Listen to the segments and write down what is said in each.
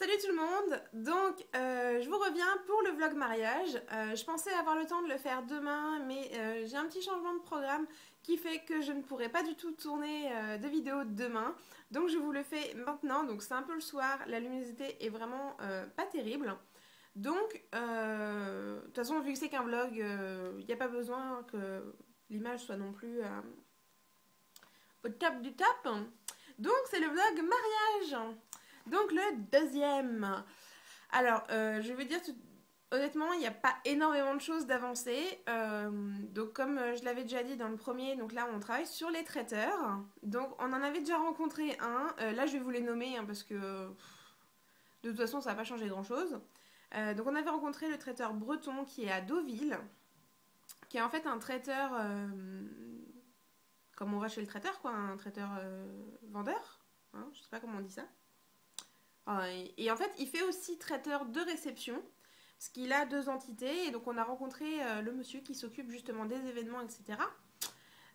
Salut tout le monde, donc je vous reviens pour le vlog mariage. Je pensais avoir le temps de le faire demain, mais j'ai un petit changement de programme qui fait que je ne pourrai pas du tout tourner de vidéo demain. Donc je vous le fais maintenant, donc c'est un peu le soir, la luminosité est vraiment pas terrible. Donc, de toute façon, vu que c'est qu'un vlog, il n'y a pas besoin que l'image soit non plus au top du top. Donc c'est le vlog mariage. Donc le deuxième. Alors, je vais dire honnêtement, il n'y a pas énormément de choses d'avancées. Donc comme je l'avais déjà dit dans le premier, donc là on travaille sur les traiteurs. Donc on en avait déjà rencontré un. Là je vais vous les nommer hein, parce que de toute façon ça n'a pas changé grand-chose. Donc on avait rencontré le traiteur breton qui est à Deauville, qui est en fait un traiteur comme on va chez le traiteur quoi, un traiteur vendeur. Hein, je sais pas comment on dit ça. Et en fait, il fait aussi traiteur de réception, parce qu'il a deux entités. Et donc, on a rencontré le monsieur qui s'occupe justement des événements, etc.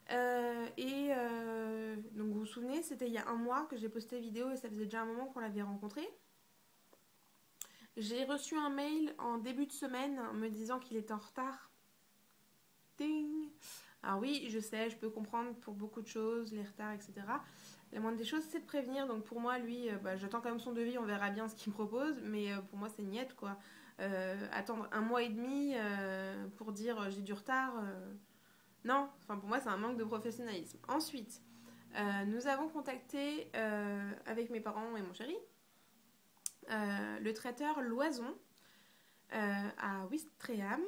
Donc, vous vous souvenez, c'était il y a un mois que j'ai posté vidéo et ça faisait déjà un moment qu'on l'avait rencontré. J'ai reçu un mail en début de semaine me disant qu'il était en retard. Ding. Alors oui, je sais, je peux comprendre pour beaucoup de choses, les retards, etc. La moindre des choses, c'est de prévenir. Donc pour moi, lui, j'attends quand même son devis, on verra bien ce qu'il me propose. Mais pour moi, c'est niette, quoi. Attendre un mois et demi pour dire j'ai du retard, non. Enfin, pour moi, c'est un manque de professionnalisme. Ensuite, nous avons contacté avec mes parents et mon chéri le traiteur Loison à Ouistreham.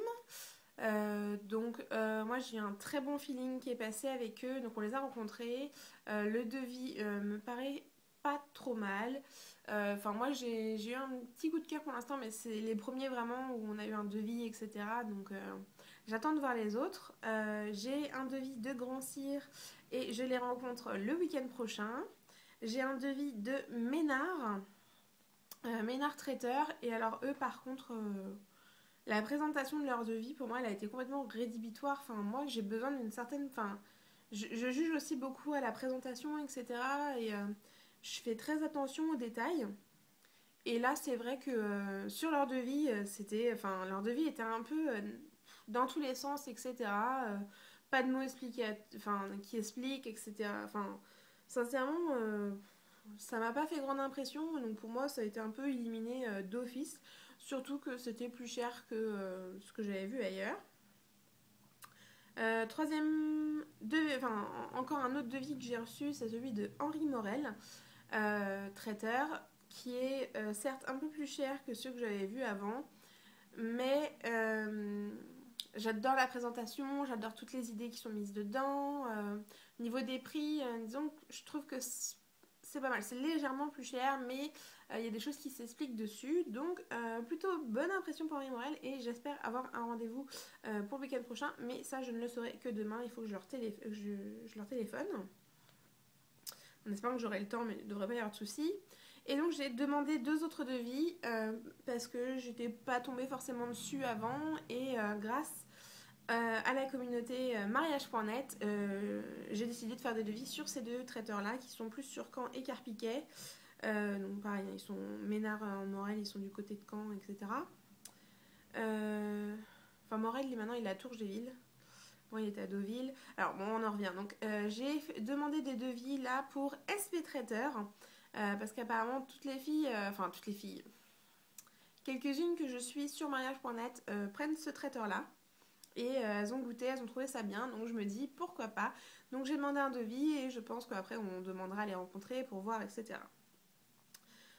Moi j'ai eu un très bon feeling qui est passé avec eux, donc on les a rencontrés. Le devis me paraît pas trop mal. Enfin moi j'ai eu un petit coup de cœur pour l'instant, mais c'est les premiers vraiment où on a eu un devis, etc. Donc j'attends de voir les autres. J'ai un devis de Grand Cyr et je les rencontre le week-end prochain. J'ai un devis de Ménard, Ménard traiteur, et alors eux par contre la présentation de leur devis, pour moi, elle a été complètement rédhibitoire. Enfin, moi, j'ai besoin d'une certaine... Enfin, je juge aussi beaucoup à la présentation, etc. Et je fais très attention aux détails. Et là, c'est vrai que sur leur devis, c'était... Enfin, leur devis était un peu dans tous les sens, etc. Pas de mots qui expliquent, etc. Enfin, sincèrement, ça m'a pas fait grande impression. Donc pour moi, ça a été un peu éliminé d'office. Surtout que c'était plus cher que ce que j'avais vu ailleurs. Troisième devis, enfin encore un autre devis que j'ai reçu, c'est celui de Henri Morel, traiteur, qui est certes un peu plus cher que ceux que j'avais vus avant, mais j'adore la présentation, j'adore toutes les idées qui sont mises dedans. Niveau des prix, disons que je trouve que c'est pas mal, c'est légèrement plus cher, mais il y a des choses qui s'expliquent dessus. Donc plutôt bonne impression pour Henri Morel et j'espère avoir un rendez-vous pour le week-end prochain, mais ça je ne le saurai que demain, il faut que je leur téléphone. En espérant que j'aurai le temps, mais il ne devrait pas y avoir de soucis. Et donc j'ai demandé deux autres devis parce que j'étais pas tombée forcément dessus avant et grâce à la communauté mariage.net, j'ai décidé de faire des devis sur ces deux traiteurs-là qui sont plus sur Caen et Carpiquet. Donc pareil, ils sont Ménard en Morel, ils sont du côté de Caen, etc. Enfin Morel, maintenant il est à Tourges-des-Villes. Bon, il était à Deauville. Alors bon, on en revient. Donc j'ai demandé des devis là pour SP Traiteur. Parce qu'apparemment toutes les filles, enfin toutes les filles, quelques-unes que je suis sur mariage.net prennent ce traiteur-là. Et elles ont goûté, elles ont trouvé ça bien, donc je me dis pourquoi pas. Donc j'ai demandé un devis et je pense qu'après on demandera à les rencontrer pour voir, etc.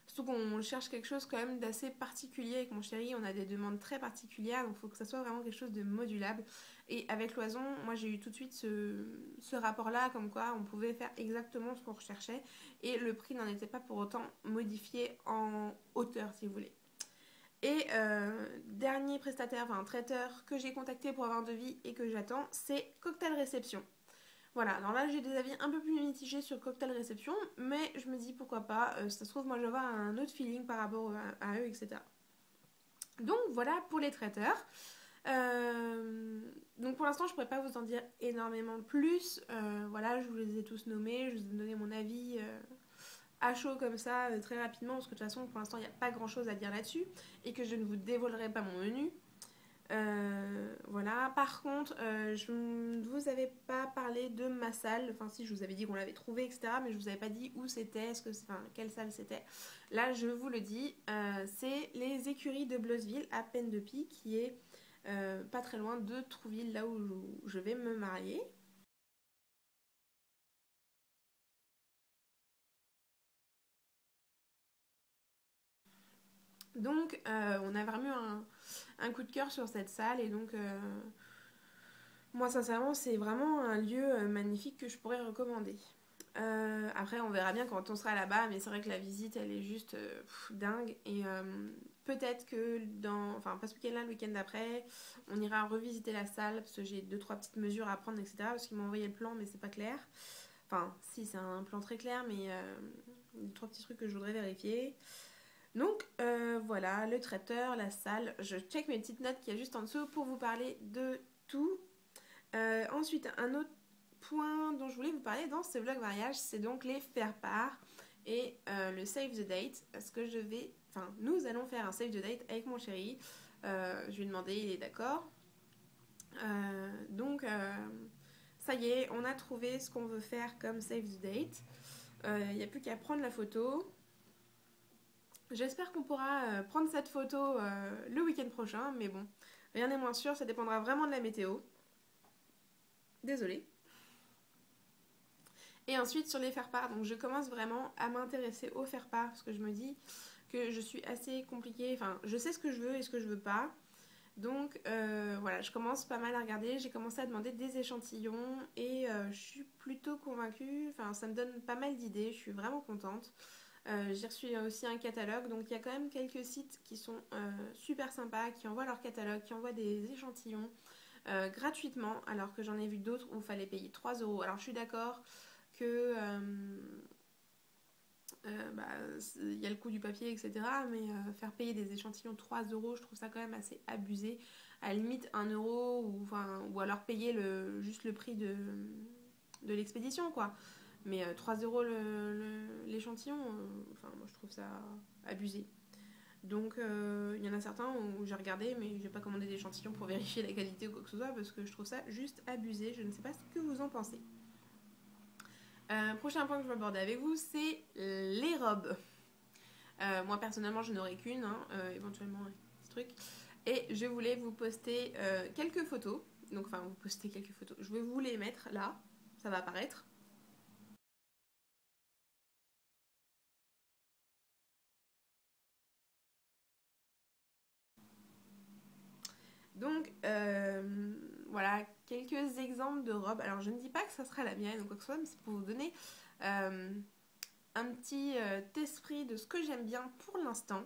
Surtout qu'on cherche quelque chose quand même d'assez particulier avec mon chéri, on a des demandes très particulières, donc il faut que ça soit vraiment quelque chose de modulable. Et avec Loison, moi j'ai eu tout de suite ce rapport-là, comme quoi on pouvait faire exactement ce qu'on recherchait, et le prix n'en était pas pour autant modifié en hauteur, si vous voulez. Et dernier prestataire, enfin traiteur que j'ai contacté pour avoir un devis et que j'attends, c'est Cocktail Réception. Voilà, alors là j'ai des avis un peu plus mitigés sur Cocktail Réception, mais je me dis pourquoi pas, ça se trouve moi je vais avoir un autre feeling par rapport à eux, etc. Donc voilà pour les traiteurs. Donc pour l'instant je pourrais pas vous en dire énormément plus. Voilà, je vous les ai tous nommés, je vous ai donné mon avis à chaud comme ça très rapidement parce que de toute façon pour l'instant il n'y a pas grand chose à dire là-dessus et que je ne vous dévoilerai pas mon menu. Voilà, par contre, je ne vous avais pas parlé de ma salle. Enfin, si, je vous avais dit qu'on l'avait trouvée, etc. Mais je vous avais pas dit où c'était, enfin, quelle salle c'était. Là, je vous le dis, c'est les écuries de Blosseville à Pendepi, qui est pas très loin de Trouville, là où je vais me marier. Donc, on a vraiment un coup de cœur sur cette salle et donc moi sincèrement c'est vraiment un lieu magnifique que je pourrais recommander. Après on verra bien quand on sera là-bas mais c'est vrai que la visite elle est juste dingue et peut-être que enfin pas ce week-end là, le week-end d'après on ira revisiter la salle parce que j'ai 2-3 petites mesures à prendre etc parce qu'ils m'ont envoyé le plan mais c'est pas clair. Enfin si c'est un plan très clair mais 2-3 petits trucs que je voudrais vérifier. Donc voilà, le traiteur, la salle, je check mes petites notes qu'il y a juste en dessous pour vous parler de tout. Ensuite, un autre point dont je voulais vous parler dans ce vlog mariage, c'est donc les faire-part et le save the date. Parce que nous allons faire un save the date avec mon chéri. Je lui ai demandé, il est d'accord. Donc, ça y est, on a trouvé ce qu'on veut faire comme save the date. Il n'y a plus qu'à prendre la photo. J'espère qu'on pourra prendre cette photo le week-end prochain, mais bon, rien n'est moins sûr, ça dépendra vraiment de la météo. Désolée. Et ensuite sur les faire-part, donc je commence vraiment à m'intéresser aux faire-part parce que je me dis que je suis assez compliquée, enfin je sais ce que je veux et ce que je veux pas. Donc voilà, je commence pas mal à regarder, j'ai commencé à demander des échantillons et je suis plutôt convaincue, enfin ça me donne pas mal d'idées, je suis vraiment contente. J'ai reçu aussi un catalogue, donc il y a quand même quelques sites qui sont super sympas, qui envoient leur catalogue, qui envoient des échantillons gratuitement, alors que j'en ai vu d'autres où il fallait payer 3 euros. Alors je suis d'accord que bah, il y a le coût du papier, etc. Mais faire payer des échantillons 3 euros, je trouve ça quand même assez abusé. À la limite 1 euro ou alors payer juste le prix de l'expédition, quoi. Mais 3 euros l'échantillon, enfin moi je trouve ça abusé. Donc il y en a certains où j'ai regardé mais j'ai pas commandé d'échantillon pour vérifier la qualité ou quoi que ce soit parce que je trouve ça juste abusé. Je ne sais pas ce que vous en pensez. Prochain point que je vais aborder avec vous, c'est les robes. Moi personnellement je n'aurai qu'une, hein, éventuellement un petit truc. Et je voulais vous poster quelques photos. Donc enfin vous poster quelques photos. Je vais vous les mettre là, ça va apparaître. Donc, voilà, quelques exemples de robes. Alors, je ne dis pas que ça sera la mienne ou quoi que ce soit, mais c'est pour vous donner euh, un petit esprit de ce que j'aime bien pour l'instant,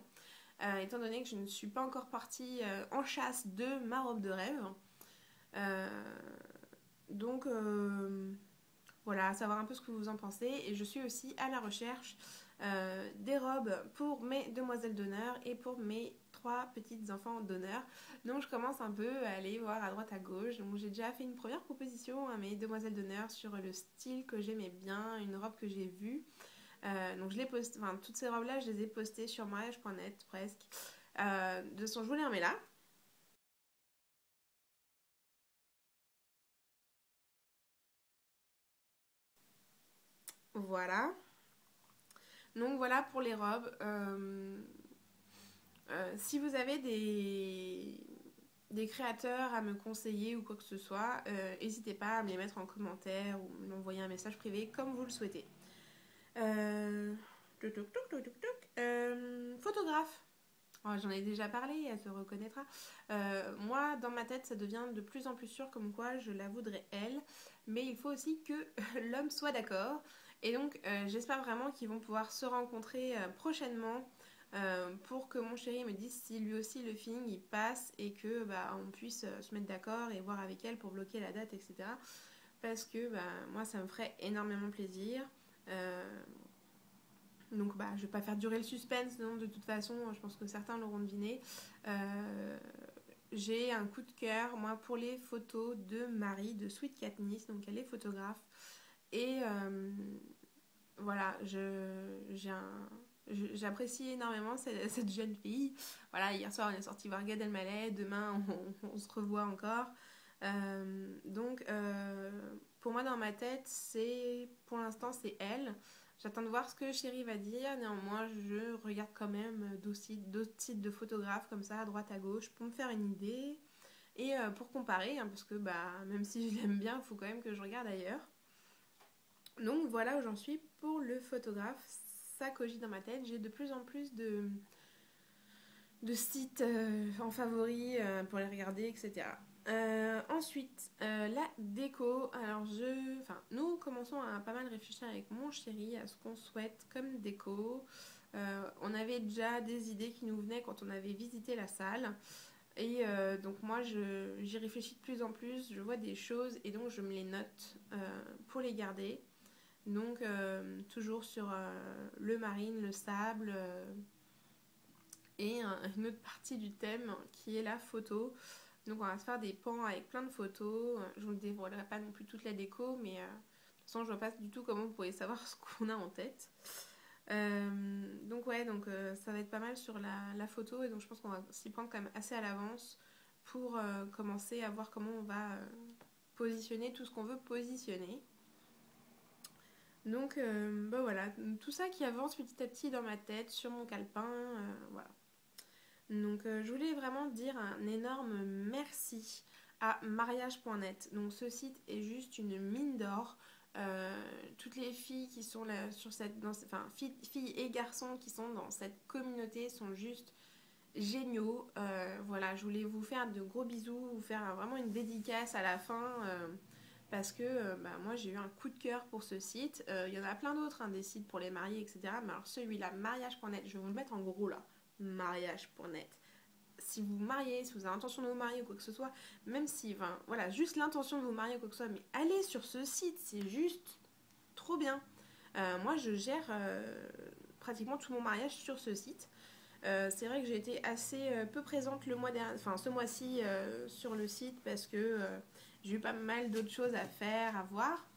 étant donné que je ne suis pas encore partie en chasse de ma robe de rêve. Euh, donc, voilà, savoir un peu ce que vous en pensez. Et je suis aussi à la recherche des robes pour mes demoiselles d'honneur et pour mes 3 petits enfants d'honneur. Donc je commence un peu à aller voir à droite à gauche. Donc j'ai déjà fait une première proposition à mes demoiselles d'honneur sur le style que j'aimais bien, une robe que j'ai vue. Donc je l'ai posté, enfin toutes ces robes là je les ai postées sur mariage.net presque. De son je vous les remets là. Voilà. Donc voilà pour les robes. Si vous avez des créateurs à me conseiller ou quoi que ce soit, n'hésitez pas à me les mettre en commentaire ou m'envoyer un message privé comme vous le souhaitez. Euh... Photographe. Oh, j'en ai déjà parlé, elle se reconnaîtra. Moi, dans ma tête, ça devient de plus en plus sûr comme quoi je la voudrais elle, mais il faut aussi que l'homme soit d'accord. Et donc, j'espère vraiment qu'ils vont pouvoir se rencontrer prochainement pour que mon chéri me dise si lui aussi le feeling il passe et que bah, on puisse se mettre d'accord et voir avec elle pour bloquer la date, etc. Parce que bah, moi, ça me ferait énormément plaisir. Donc bah, je vais pas faire durer le suspense, non, de toute façon, je pense que certains l'auront deviné. Euh, j'ai un coup de cœur, moi, pour les photos de Marie de Sweet Katniss, donc elle est photographe. Et voilà, j'apprécie énormément cette jeune fille. Voilà, hier soir on est sorti voir Gad Elmaleh, demain on se revoit encore. Pour moi dans ma tête, pour l'instant c'est elle. J'attends de voir ce que Chéri va dire. Néanmoins, je regarde quand même d'autres sites de photographes comme ça, à droite à gauche, pour me faire une idée et pour comparer, hein, parce que bah, même si je l'aime bien, il faut quand même que je regarde ailleurs. Donc voilà où j'en suis pour le photographe. Ça cogite dans ma tête. J'ai de plus en plus de sites en favoris pour les regarder, etc. Ensuite, la déco. Alors, nous commençons à pas mal réfléchir avec mon chéri à ce qu'on souhaite comme déco. On avait déjà des idées qui nous venaient quand on avait visité la salle. Et donc moi, j'y réfléchis de plus en plus. Je vois des choses et donc je me les note pour les garder. Donc, toujours sur le marine, le sable et une autre partie du thème qui est la photo. Donc, on va se faire des pans avec plein de photos. Je ne vous dévoilerai pas non plus toute la déco, mais de toute façon, je vois pas du tout comment vous pourriez savoir ce qu'on a en tête. Ça va être pas mal sur la photo et donc je pense qu'on va s'y prendre quand même assez à l'avance pour commencer à voir comment on va positionner tout ce qu'on veut positionner. Donc, voilà, tout ça qui avance petit à petit dans ma tête, sur mon calepin, voilà. Donc, je voulais vraiment dire un énorme merci à mariage.net. Donc, ce site est juste une mine d'or. Toutes les filles qui sont là filles et garçons qui sont dans cette communauté sont juste géniaux. Voilà, je voulais vous faire de gros bisous, vous faire vraiment une dédicace à la fin. Parce que moi j'ai eu un coup de cœur pour ce site. Il y en a plein d'autres, hein, des sites pour les mariés, etc. Mais alors celui-là, mariage.net, je vais vous le mettre en gros là. Mariage.net. Si vous vous mariez, si vous avez l'intention de vous marier ou quoi que ce soit, même si, voilà, juste l'intention de vous marier ou quoi que ce soit, mais allez sur ce site, c'est juste trop bien. Moi je gère pratiquement tout mon mariage sur ce site. C'est vrai que j'ai été assez peu présente ce mois-ci sur le site parce que j'ai eu pas mal d'autres choses à faire, à voir.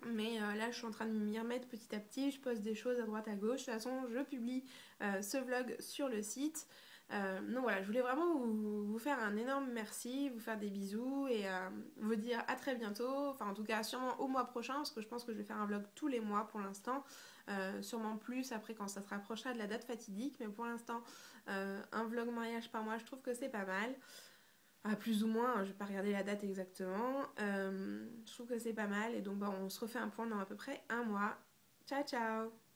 Mais là, je suis en train de m'y remettre petit à petit. Je poste des choses à droite à gauche. De toute façon, je publie ce vlog sur le site. Donc voilà, je voulais vraiment vous faire un énorme merci, vous faire des bisous et vous dire à très bientôt. Enfin, en tout cas, sûrement au mois prochain, parce que je pense que je vais faire un vlog tous les mois pour l'instant. Sûrement plus après quand ça se rapprochera de la date fatidique. Mais pour l'instant, un vlog mariage par mois, je trouve que c'est pas mal. Plus ou moins, je vais pas regarder la date exactement. Je trouve que c'est pas mal. Et donc, on se refait un point dans à peu près un mois. Ciao, ciao!